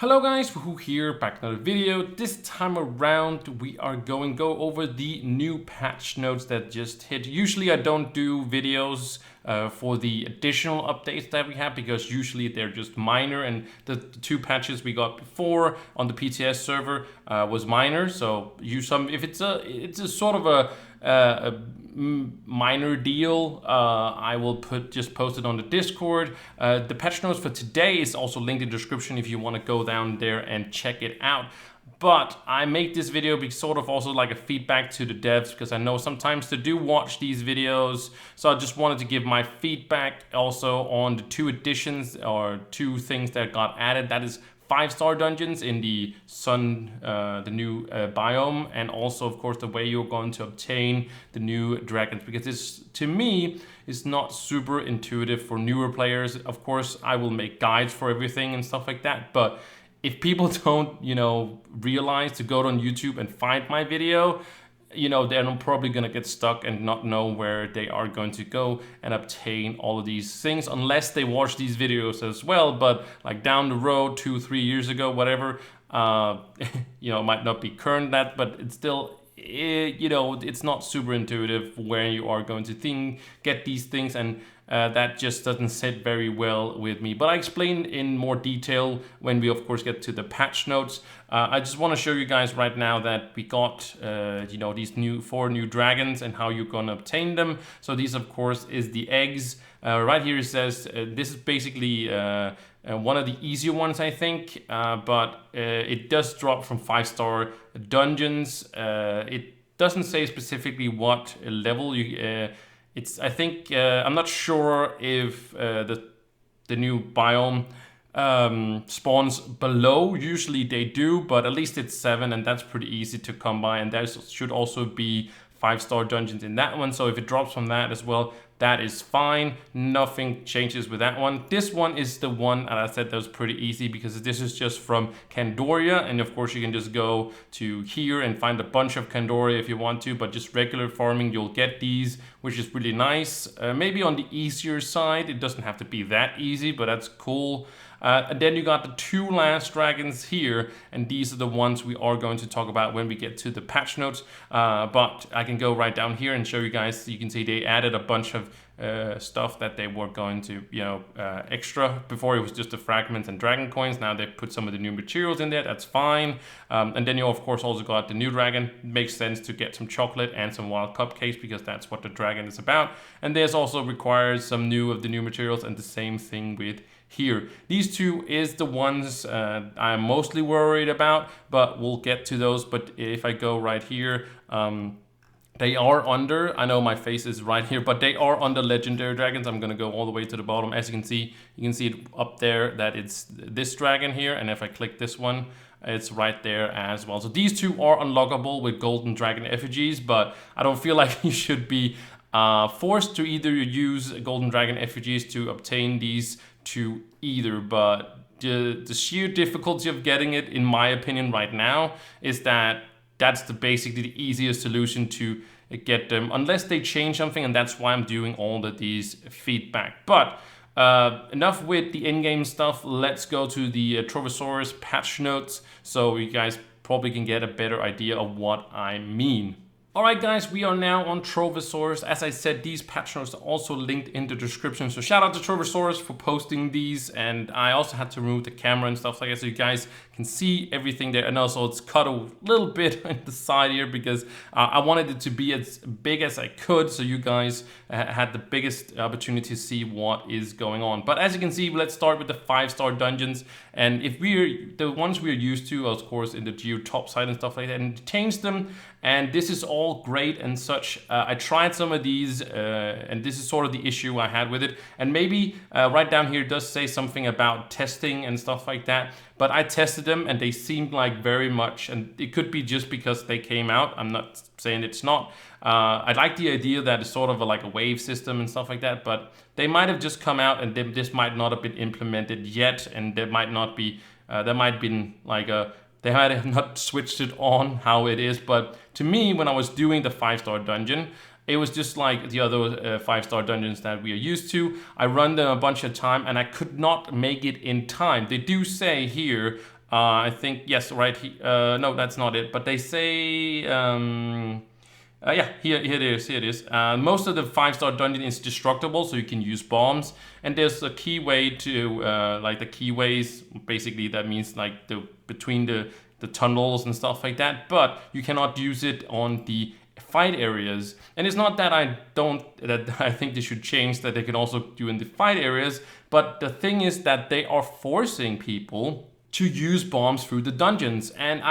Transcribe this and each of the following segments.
Hello guys, Wahoo here, back in another video. This time around we are going to go over the new patch notes that just hit. Usually I don't do videos for the additional updates that we have because usually they're just minor, and the two patches we got before on the PTS server was minor. So if it's a sort of a minor deal, I will just post it on the Discord. The patch notes for today is also linked in the description if you want to go down there and check it out. But I make this video be sort of also like a feedback to the devs, because I know sometimes they do watch these videos. So I just wanted to give my feedback also on the two additions or two things that got added. That is 5-star dungeons in the sun, the new biome, and also of course the way you're going to obtain the new dragons, because this to me is not super intuitive for newer players. Of course I will make guides for everything and stuff like that, but if people don't, realize to go on YouTube and find my video, they're probably gonna get stuck and not know where they are going to go and obtain all of these things unless they watch these videos as well. But like down the road, 2-3 years ago, whatever, might not be current that, but it's still, it's not super intuitive where you are going to get these things, and that just doesn't sit very well with me. But I explain in more detail when we of course get to the patch notes. I just want to show you guys right now that we got these 4 new dragons and how you're going to obtain them. So these of course is the eggs. Right here it says this is basically one of the easier ones, I think, but it does drop from 5-star dungeons. It doesn't say specifically what level you I think I'm not sure if the new biome spawns below. Usually they do, but at least it's 7, and that's pretty easy to come by, and there should also be 5-star dungeons in that one. So if it drops from that as well, that is fine. Nothing changes with that one. This one is the one that I said that was pretty easy, because this is just from Candoria, and of course you can just go to here and find a bunch of Candoria if you want to, but just regular farming you'll get these, which is really nice. Maybe on the easier side, it doesn't have to be that easy, but that's cool. And then you got the 2 last dragons here, and these are the ones we are going to talk about when we get to the patch notes. But I can go right down here and show you guys. You can see they added a bunch of stuff that they were going to, extra. Before it was just the fragments and dragon coins. Now they put some of the new materials in there. That's fine. And then you of course also got the new dragon. It makes sense to get some chocolate and some wild cupcakes, because that's what the dragon is about. And there's also requires some of the new materials, and the same thing with here. These 2 is the ones I'm mostly worried about, but we'll get to those. But if I go right here, they are under, I know my face is right here, but they are under legendary dragons. I'm gonna go all the way to the bottom. As you can see it up there that it's this dragon here, and if I click this one, it's right there as well. So these 2 are unlockable with golden dragon effigies, but I don't feel like you should be forced to either use golden dragon effigies to obtain these 2 either. But the sheer difficulty of getting it, in my opinion right now, is that's basically the easiest solution to get them, unless they change something, and that's why I'm doing all of these feedback. But enough with the in-game stuff. Let's go to the Trovasaurus patch notes, so you guys probably can get a better idea of what I mean. Alright guys, we are now on Trovasaurus. As I said, these patch notes are also linked in the description. So shout out to Trovasaurus for posting these, and I also had to remove the camera and stuff like that so you guys can see everything there. And also it's cut a little bit on the side here because I wanted it to be as big as I could, so you guys had the biggest opportunity to see what is going on. But as you can see, let's start with the 5-star dungeons. And if the ones we're used to, of course, in the geo top side and stuff like that, and change them. And this is all great and such. I tried some of these, and this is sort of the issue I had with it. And maybe right down here does say something about testing and stuff like that. But I tested them and they seemed like very much, and it could be just because they came out. I'm not saying it's not. I like the idea that it's sort of like a wave system and stuff like that, but they might have just come out and this might not have been implemented yet, and there might not be, there might have been like they might have not switched it on how it is. But to me, when I was doing the 5-star dungeon, it was just like the other 5-star dungeons that we are used to. I run them a bunch of time and I could not make it in time. They do say here I think, yes, right. No, that's not it. But they say, yeah, here it is. Here it is. Most of the 5-star dungeon is destructible, so you can use bombs. And there's a key way to, like the keyways. Basically, that means like between the tunnels and stuff like that. But you cannot use it on the fight areas. And it's not that I think they should change that they can also do in the fight areas. But the thing is that they are forcing people to use bombs through the dungeons. And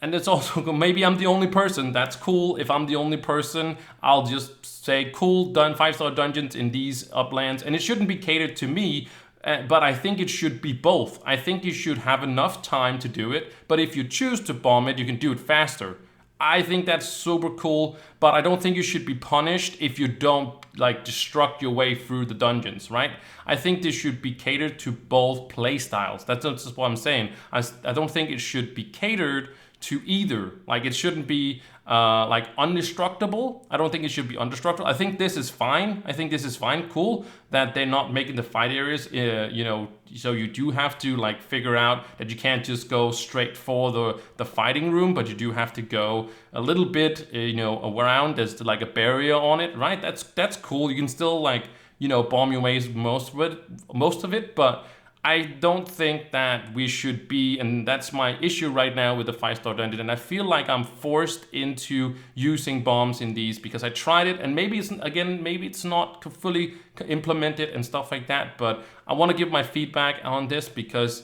it's also, maybe I'm the only person. That's cool. If I'm the only person, I'll just say, cool, done 5-star dungeons in these uplands. And it shouldn't be catered to me, but I think it should be both. I think you should have enough time to do it. But if you choose to bomb it, you can do it faster. I think that's super cool, but I don't think you should be punished if you don't like destruct your way through the dungeons, right? I think this should be catered to both play styles. That's just what I'm saying. I don't think it should be catered to either. Like it shouldn't be like undestructible. I don't think it should be undestructible. I think this is fine. I think this is fine. Cool that they're not making the fight areas, you know, so you do have to like figure out that you can't just go straight for the fighting room, but you do have to go a little bit, you know, around. There's like a barrier on it, right? That's cool. You can still like, you know, bomb your ways most of it, but I don't think that we should be, and that's my issue right now with the 5-star dungeon. And I feel like I'm forced into using bombs in these because I tried it, and maybe it's not fully implemented and stuff like that. But I want to give my feedback on this because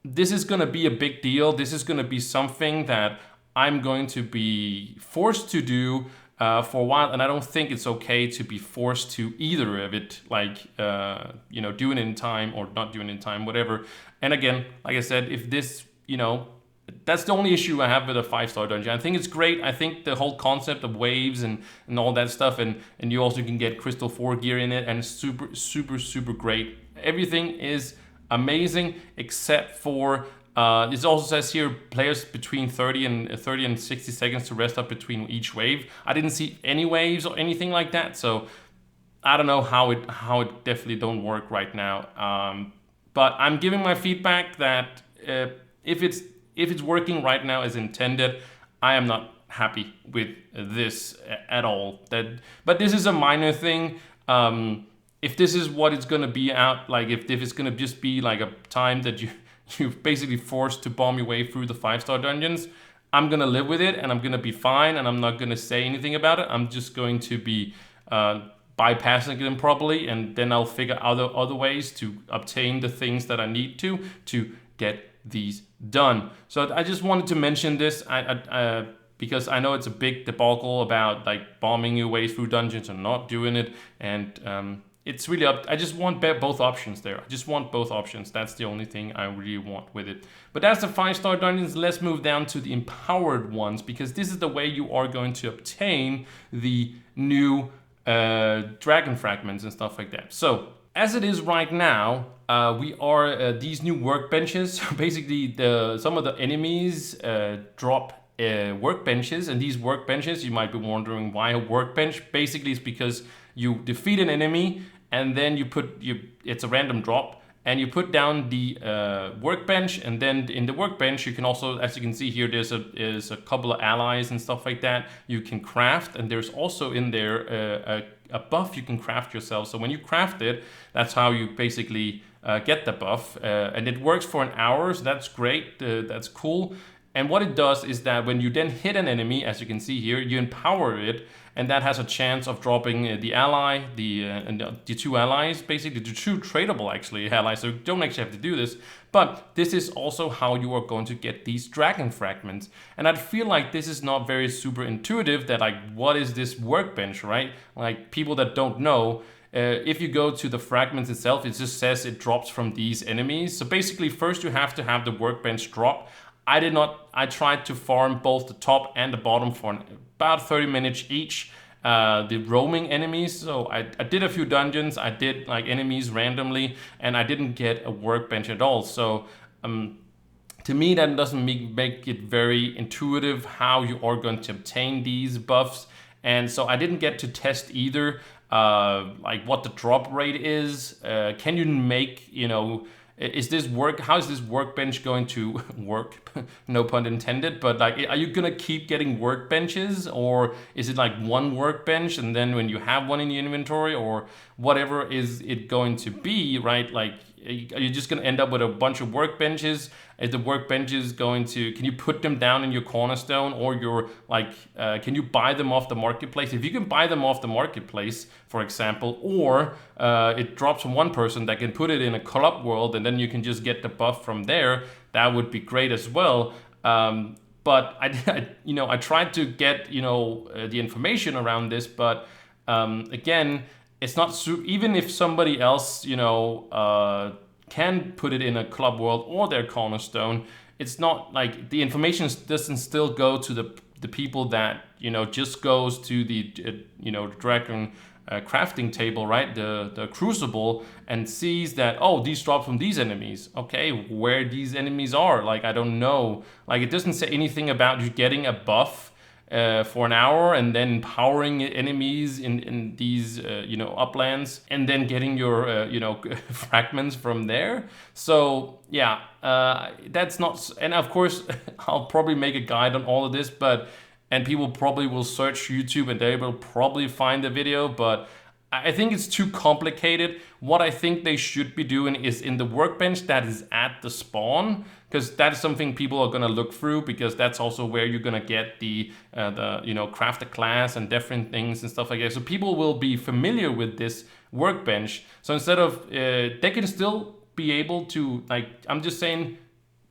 this is going to be a big deal. This is going to be something that I'm going to be forced to do for a while, and I don't think it's okay to be forced to either of it, like you know, doing it in time or not doing it in time, whatever. And again, like I said, if this, you know, that's the only issue I have with a 5-star dungeon. I think it's great. I think the whole concept of waves and all that stuff, and you also can get Crystal 4 gear in it, and it's super great. Everything is amazing except for it also says here players between 30 and 60 seconds to rest up between each wave. I didn't see any waves or anything like that, so I don't know how it definitely don't work right now. But I'm giving my feedback that if it's working right now as intended, I am not happy with this at all. But this is a minor thing. If this is what it's gonna be out, like if it's gonna just be like a time that you're basically forced to bomb your way through the 5-star dungeons, I'm gonna live with it and I'm gonna be fine, and I'm not gonna say anything about it. I'm just going to be bypassing them probably, and then I'll figure out other ways to obtain the things that I need to get these done. So I just wanted to mention this because I know it's a big debacle about like bombing your way through dungeons and not doing it, and it's really up. I just want both options there. I just want both options. That's the only thing I really want with it. But that's the 5-star dungeons. Let's move down to the empowered ones, because this is the way you are going to obtain the new dragon fragments and stuff like that. So as it is right now, we are these new workbenches. Basically, some of the enemies drop workbenches, and these workbenches, you might be wondering why a workbench. Basically, it's because you defeat an enemy, and then it's a random drop, and you put down the workbench, and then in the workbench you can also, as you can see here, there's a couple of allies and stuff like that you can craft, and there's also in there a buff you can craft yourself. So when you craft it, that's how you basically get the buff, and it works for an hour, so that's great, that's cool. And what it does is that when you then hit an enemy, as you can see here, you empower it, and that has a chance of dropping the ally, the two allies, basically the two tradable actually allies. So you don't actually have to do this, but this is also how you are going to get these dragon fragments. And I feel like this is not very super intuitive. That like, what is this workbench, right? Like people that don't know. If you go to the fragments itself, it just says it drops from these enemies. So basically, first you have to have the workbench drop. I tried to farm both the top and the bottom for about 30 minutes each. The roaming enemies, so I did a few dungeons, I did like enemies randomly, and I didn't get a workbench at all. So to me, that doesn't make it very intuitive how you are going to obtain these buffs. And so I didn't get to test either, like what the drop rate is. Can you make, you know, is this work? How is this workbench going to work? No pun intended. But like, are you gonna keep getting workbenches, or is it like one workbench and then when you have one in your inventory, or whatever is it going to be, right? Like, are you just gonna end up with a bunch of workbenches? Is the workbenches going to? Can you put them down in your cornerstone, or your like? Can you buy them off the marketplace? If you can buy them off the marketplace, for example, or it drops from one person that can put it in a club world, and then you can just get the buff from there. That would be great as well. But I tried to get the information around this, but again, it's not even if somebody else can put it in a club world or their cornerstone, it's not like the information doesn't still go to the people that just goes to the dragon crafting table, right? The crucible, and sees that, oh, these drop from these enemies. Okay, where these enemies are, like, I don't know. Like, it doesn't say anything about you getting a buff for an hour and then empowering enemies in these uplands, and then getting your fragments from there. So yeah, that's not. And of course, I'll probably make a guide on all of this, and people probably will search YouTube and they will probably find the video, but I think it's too complicated. What I think they should be doing is in the workbench that is at the spawn, because that is something people are gonna look through, because that's also where you're gonna get the craft a class and different things and stuff like that. So people will be familiar with this workbench. So instead of they can still be able to, like, I'm just saying,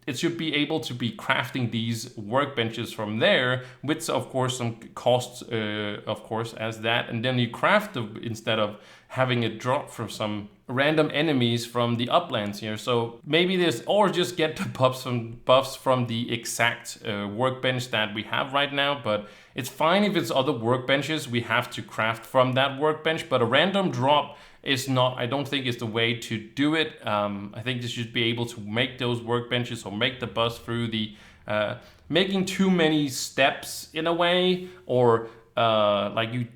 it should be able to be crafting these workbenches from there, with of course some costs, of course, as that, and then you craft them instead of having it drop from some random enemies from the uplands here. So maybe this, or just get the buffs from the exact workbench that we have right now. But it's fine if it's other workbenches we have to craft from that workbench, but a random drop is not, I don't think, is the way to do it. I think you should be able to make those workbenches, or make the bus through the making too many steps in a way, or like you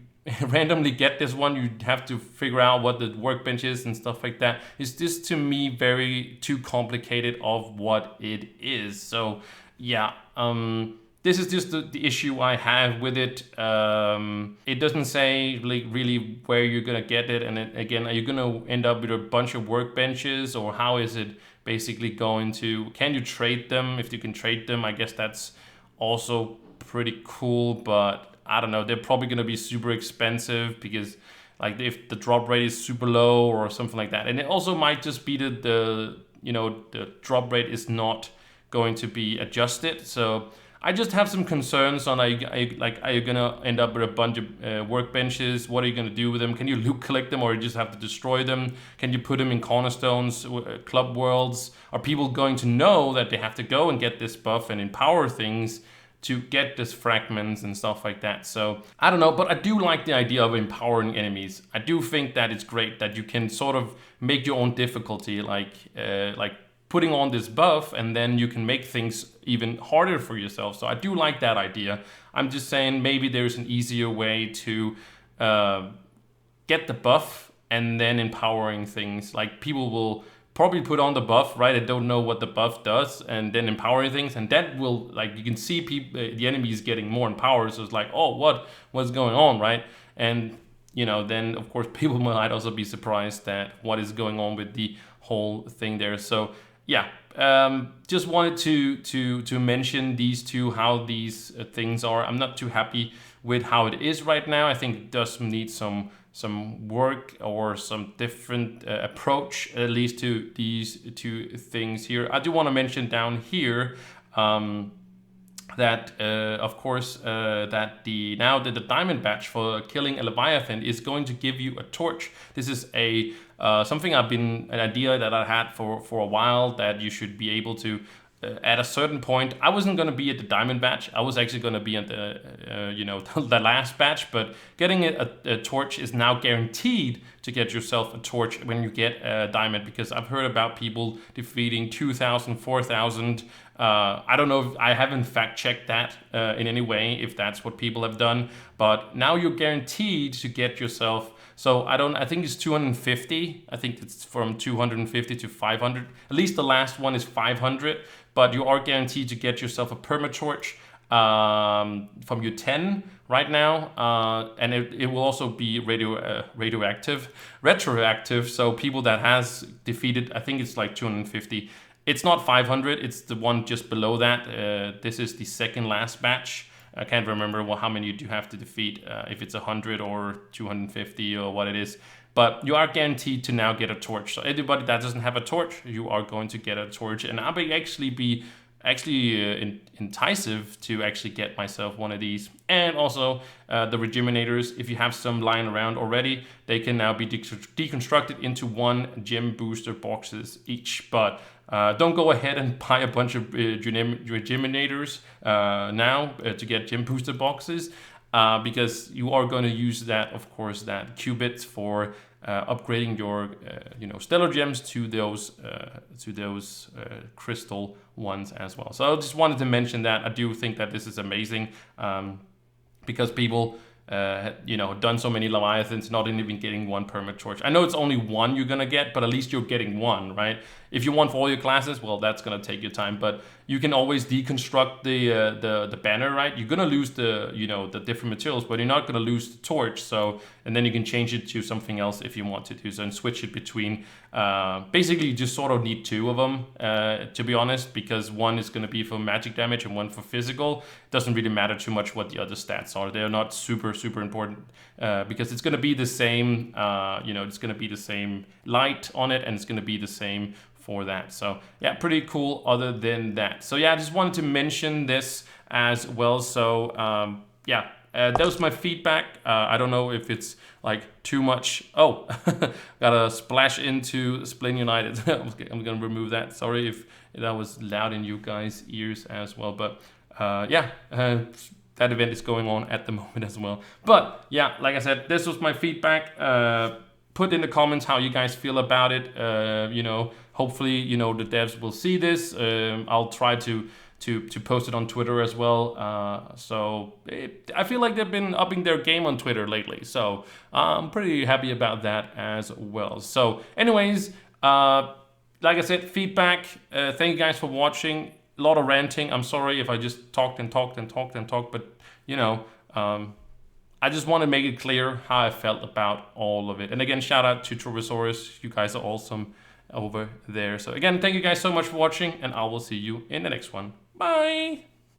randomly get this one, you have to figure out what the workbench is and stuff like that. Is this, to me, very too complicated of what it is? So yeah, this is just the issue I have with it. It doesn't say like really where you're gonna get it, and again, are you gonna end up with a bunch of workbenches, or how is it basically going to? Can you trade them? If you can trade them, I guess that's also pretty cool, but I don't know. They're probably gonna be super expensive, because like if the drop rate is super low or something like that, and it also might just be the drop rate is not going to be adjusted. So I just have some concerns on, are you gonna end up with a bunch of workbenches? What are you gonna do with them? Can you loot collect them, or you just have to destroy them? Can you put them in cornerstones, club worlds? Are people going to know that they have to go and get this buff and empower things to get this fragments and stuff like that? So I don't know, but I do like the idea of empowering enemies. I do think that it's great that you can sort of make your own difficulty, like putting on this buff, and then you can make things even harder for yourself. So I do like that idea. I'm just saying maybe there's an easier way to get the buff and then empowering things. Like, people will probably put on the buff, right? I don't know what the buff does, and then empowering things, and that will, like, you can see people, the enemies getting more empowered. So it's like, oh, what's going on, right? And then of course people might also be surprised at what is going on with the whole thing there. So yeah, just wanted to mention these two, how these things are. I'm not too happy with how it is right now. I think it does need some work, or some different approach, at least, to these two things here. I do want to mention down here that of course that the diamond badge for killing a Leviathan is going to give you a torch. This is a something an idea that I had for a while, that you should be able to at a certain point. I wasn't going to be at the diamond badge. I was actually going to be at the the last badge, but getting a torch is now guaranteed to get yourself a torch when you get a diamond, because I've heard about people defeating 2,000, 4,000 I don't know if I haven't fact checked that in any way, if that's what people have done, but now you're guaranteed to get yourself. So I think it's 250. I think it's from 250 to 500. At least the last one is 500, but you are guaranteed to get yourself a permatorch from your 10 right now, and it will also be retroactive. So people that has defeated, I think it's like 250. It's not 500. It's the one just below that. This is the second last batch. I can't remember how many you do have to defeat, if it's 100 or 250 or what it is. But you are guaranteed to now get a torch. So anybody that doesn't have a torch, you are going to get a torch. And I'll actually be enticing to actually get myself one of these. And also the regeminators, if you have some lying around already, they can now be deconstructed into 1 gem booster boxes each. But don't go ahead and buy a bunch of regeminators now to get gem booster boxes, because you are going to use that, of course, that qubit for upgrading your stellar gems to those crystal ones as well. So I just wanted to mention that. I do think that this is amazing, because people done so many Leviathans, not even getting 1 permatorch. I know it's only 1 you're gonna get, but at least you're getting 1, right? If you want for all your classes, well, that's gonna take your time, but you can always deconstruct the banner, right? You're gonna lose the different materials, but you're not gonna lose the torch. So, and then you can change it to something else if you want to do so, and switch it between. Basically, you just sort of need 2 of them, to be honest, because 1 is gonna be for magic damage and 1 for physical. It doesn't really matter too much what the other stats are. They're not super important, because it's gonna be the same. It's gonna be the same light on it, and it's gonna be the same for that. So yeah, pretty cool other than that. So yeah, I just wanted to mention this as well. So that was my feedback. I don't know if it's like too much. Oh, gotta splash into Splin United. I'm gonna remove that. Sorry if that was loud in you guys' ears as well. But that event is going on at the moment as well. But yeah, like I said, this was my feedback. Put in the comments how you guys feel about it. Hopefully, the devs will see this. I'll try to post it on Twitter as well. I feel like they've been upping their game on Twitter lately. So I'm pretty happy about that as well. So anyways, like I said, feedback. Thank you guys for watching. A lot of ranting. I'm sorry if I just talked, but I just want to make it clear how I felt about all of it. And again, shout out to Trovasaurus. You guys are awesome over there. So again, thank you guys so much for watching, and I will see you in the next one. Bye!